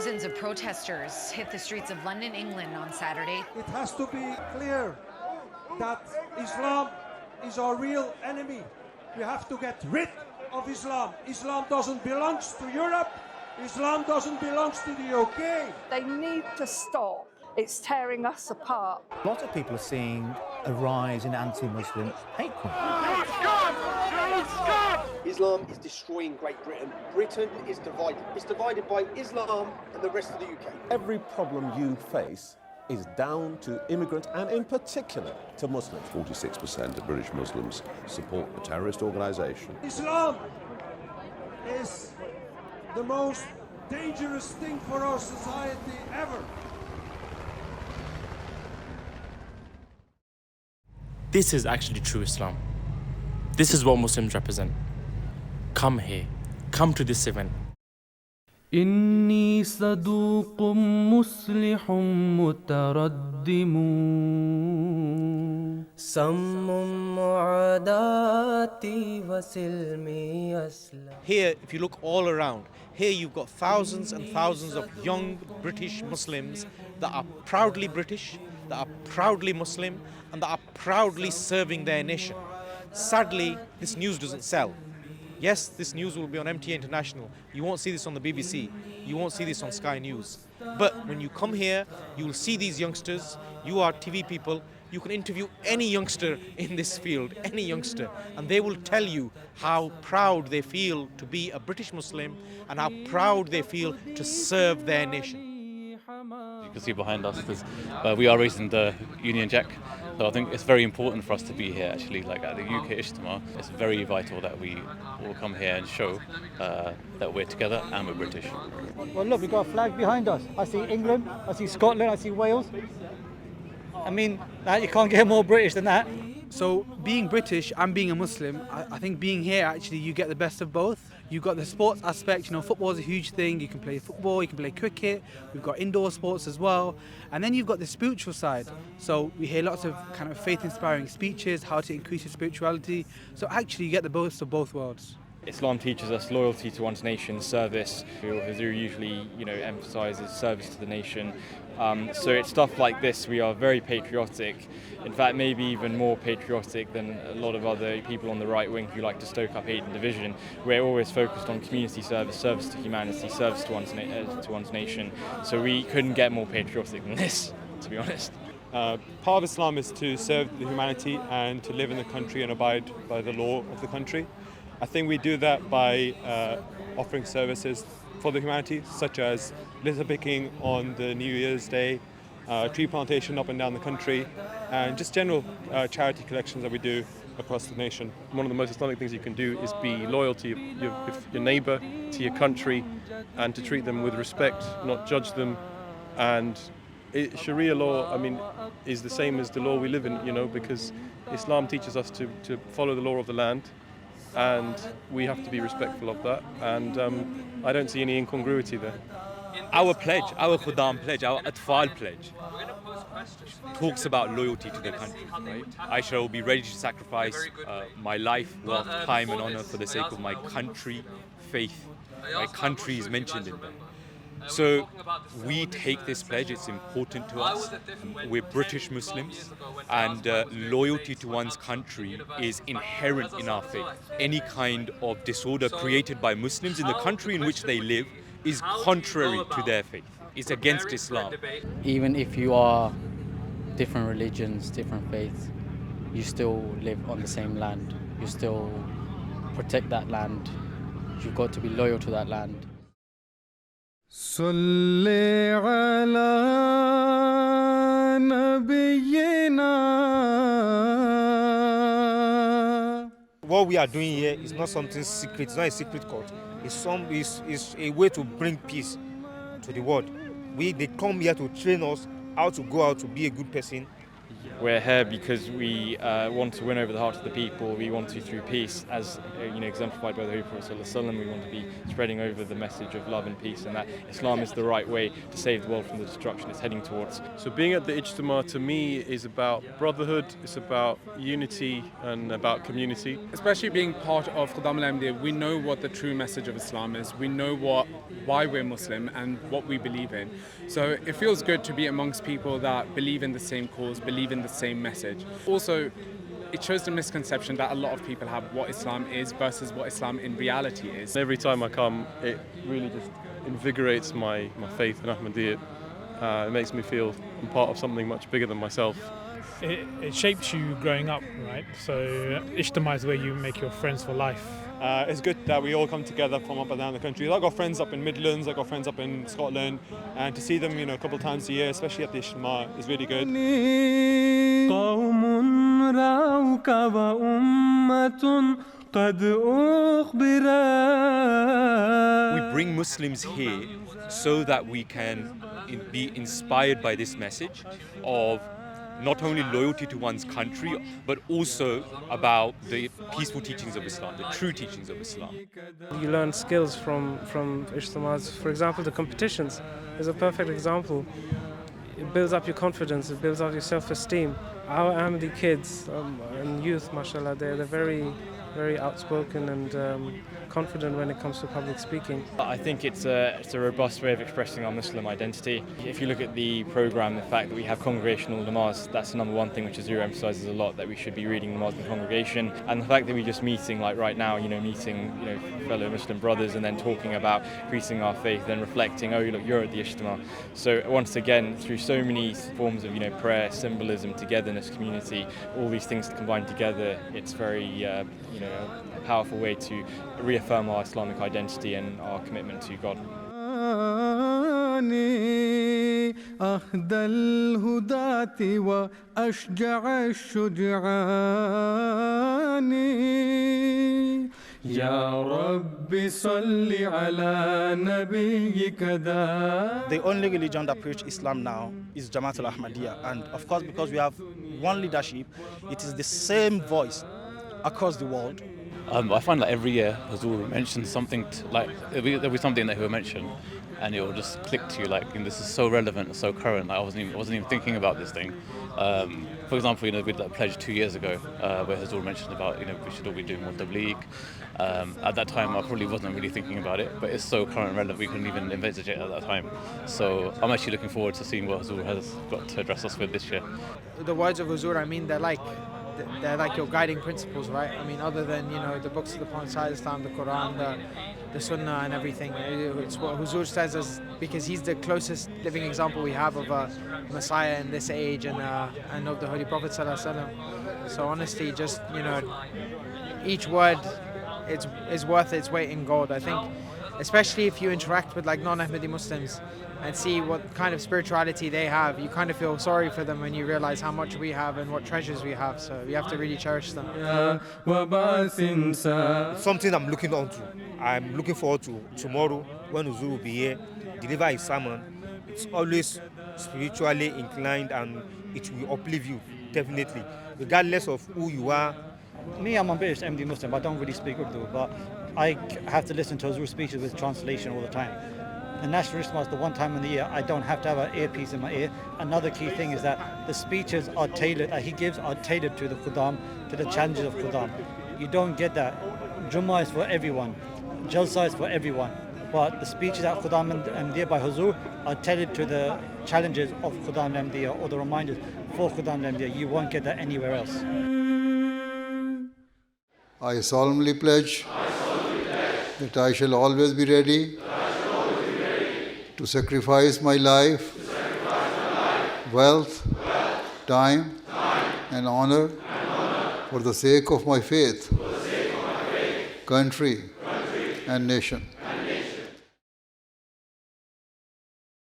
Thousands of protesters hit the streets of London, England on Saturday. It has to be clear that Islam is our real enemy. We have to get rid of Islam. Islam doesn't belong to Europe. Islam doesn't belong to the UK. They need to stop. It's tearing us apart. Lots of people are seeing a rise in anti-Muslim hate crime. Islam is destroying Great Britain. Britain is divided. It's divided by Islam and the rest of the UK. Every problem you face is down to immigrants and in particular to Muslims. 46% of British Muslims support a terrorist organisation. Islam is the most dangerous thing for our society ever. This is actually true Islam. This is what Muslims represent. Come here. Come to this event. إني صدوق مصلح متردم سم معاداتي وسلمي أسلم. Here, if you look all around, here you've got thousands and thousands of young British Muslims that are proudly British, that are proudly Muslim, and that are proudly serving their nation. Sadly, this news doesn't sell. Yes, this news will be on MTA International. You won't see this on the BBC. You won't see this on Sky News. But when you come here, you will see these youngsters. You are TV people. You can interview any youngster in this field, any youngster, and they will tell you how proud they feel to be a British Muslim and how proud they feel to serve their nation. You can see behind us, we are raising the Union Jack. So I think it's very important for us to be here actually, like at the UK Ijtema. It's very vital that we all come here and show that we're together and we're British. Well look, we've got a flag behind us. I see England, I see Scotland, I see Wales. I mean, you can't get more British than that. So being British and being a Muslim, I think being here actually you get the best of both. You've got the sports aspect, football is a huge thing. You can play football, you can play cricket. We've got indoor sports as well. And then you've got the spiritual side. So we hear lots of kind of faith-inspiring speeches, how to increase your spirituality. So actually you get the best of both worlds. Islam teaches us loyalty to one's nation, service. Huzur usually, emphasizes service to the nation. So it's stuff like this. We are very patriotic. In fact, maybe even more patriotic than a lot of other people on the right wing who like to stoke up hate and division. We're always focused on community service, service to humanity, service to one's nation. So we couldn't get more patriotic than this, to be honest. Part of Islam is to serve the humanity and to live in the country and abide by the law of the country. I think we do that by offering services for the humanity, such as litter picking on the New Year's Day, tree plantation up and down the country, and just general charity collections that we do across the nation. One of the most Islamic things you can do is be loyal to your neighbour, to your country, and to treat them with respect, not judge them. And Sharia law, is the same as the law we live in, because Islam teaches us to follow the law of the land, and we have to be respectful of that. And I don't see any incongruity there. Our pledge, our Khuddam pledge, our Atfal pledge, talks about loyalty to the country, right? I shall be ready to sacrifice my life, wealth, time and honor for the sake of my country, faith. My country is mentioned in there. So we take this pledge, it's important to us. We're British Muslims, and loyalty to one's country is inherent in our faith. Any kind of disorder created by Muslims in the country in which they live is contrary to their faith. It's against Islam. Even if you are different religions, different faiths, you still live on the same land. You still protect that land. You've got to be loyal to that land. Salli ala nabiyyina. What we are doing here is not something secret. It's not a secret cult. It's a way to bring peace to the world. They come here to train us how to go out to be a good person, We're here because we want to win over the hearts of the people. We want to, through peace, as exemplified by the Holy Prophet ﷺ, we want to be spreading over the message of love and peace, and that Islam is the right way to save the world from the destruction it's heading towards. So being at the Ijtema to me is about brotherhood, it's about unity and about community. Especially being part of Khuddamul Ahmadiyya, we know what the true message of Islam is. We know why we're Muslim and what we believe in. So it feels good to be amongst people that believe in the same cause, believe in the same message. Also, it shows the misconception that a lot of people have what Islam is versus what Islam in reality is. Every time I come, it really just invigorates my faith in Ahmadiyya. It makes me feel I'm part of something much bigger than myself. It shapes you growing up, right? So Ijtema is where you make your friends for life. It's good that we all come together from up and down the country. I've got friends up in Midlands, I've got friends up in Scotland, and to see them, a couple of times a year, especially at the Ijtema, is really good. We bring Muslims here so that we can be inspired by this message of not only loyalty to one's country, but also about the peaceful teachings of Islam, the true teachings of Islam. You learn skills from Ijtemas. For example, the competitions is a perfect example. It builds up your confidence, it builds up your self-esteem. Our Ahmadi kids and youth, mashallah, they're very, very outspoken and confident when it comes to public speaking. I think it's a robust way of expressing our Muslim identity. If you look at the programme, the fact that we have congregational namaz, that's the number one thing which Azur emphasises a lot, that we should be reading namaz in congregation. And the fact that we're just meeting, like right now, meeting fellow Muslim brothers and then talking about increasing our faith, then reflecting, oh look, you're at the Ijtema. So once again, through so many forms of prayer, symbolism, togetherness, community, all these things combined together, it's very a powerful way to reaffirm our Islamic identity and our commitment to God. The only religion that preaches Islam now is Jamaatul Ahmadiyya, and of course because we have one leadership, it is the same voice across the world. I find like every year Hazur mentions something, there'll be something that he'll mention and it will just click to you this is so relevant, so current. I wasn't even thinking about this thing. For example, with that pledge 2 years ago, where Hazur mentioned about we should all be doing more tabligh. At that time, I probably wasn't really thinking about it, but it's so current and relevant we couldn't even envisage it at that time. So I'm actually looking forward to seeing what Hazur has got to address us with this year. The words of Hazur, they're like your guiding principles, right? Other than the books of the Prophet, Islam, the Quran, the Sunnah, and everything. It's what Huzur says us because he's the closest living example we have of a Messiah in this age and of the Holy Prophet ﷺ. So honestly, just each word is worth its weight in gold. I think, especially if you interact with non-Ahmadi Muslims and see what kind of spirituality they have, you kind of feel sorry for them when you realize how much we have and what treasures we have. So we have to really cherish them. It's something I'm looking on to. I'm looking forward to tomorrow when Huzur will be here, deliver his sermon. It's always spiritually inclined and it will uplift you, definitely, regardless of who you are. Me, I'm a British Ahmadi Muslim. I don't really speak Urdu, but I have to listen to Huzur's speeches with translation all the time. The National Ijtema is the one time in the year I don't have to have an earpiece in my ear. Another key thing is that the speeches are tailored, he gives are tailored to the Khuddam, to the challenges of Khuddam. You don't get that. Jummah is for everyone, Jalsa is for everyone, but the speeches at Khuddam Ahmadiyya by Huzur are tailored to the challenges of Khuddam Ahmadiyya or the reminders for Khuddam Ahmadiyya. You won't get that anywhere else. I solemnly pledge that I shall always be ready to sacrifice my life, wealth, time, and honor for the sake of my faith, country, and nation.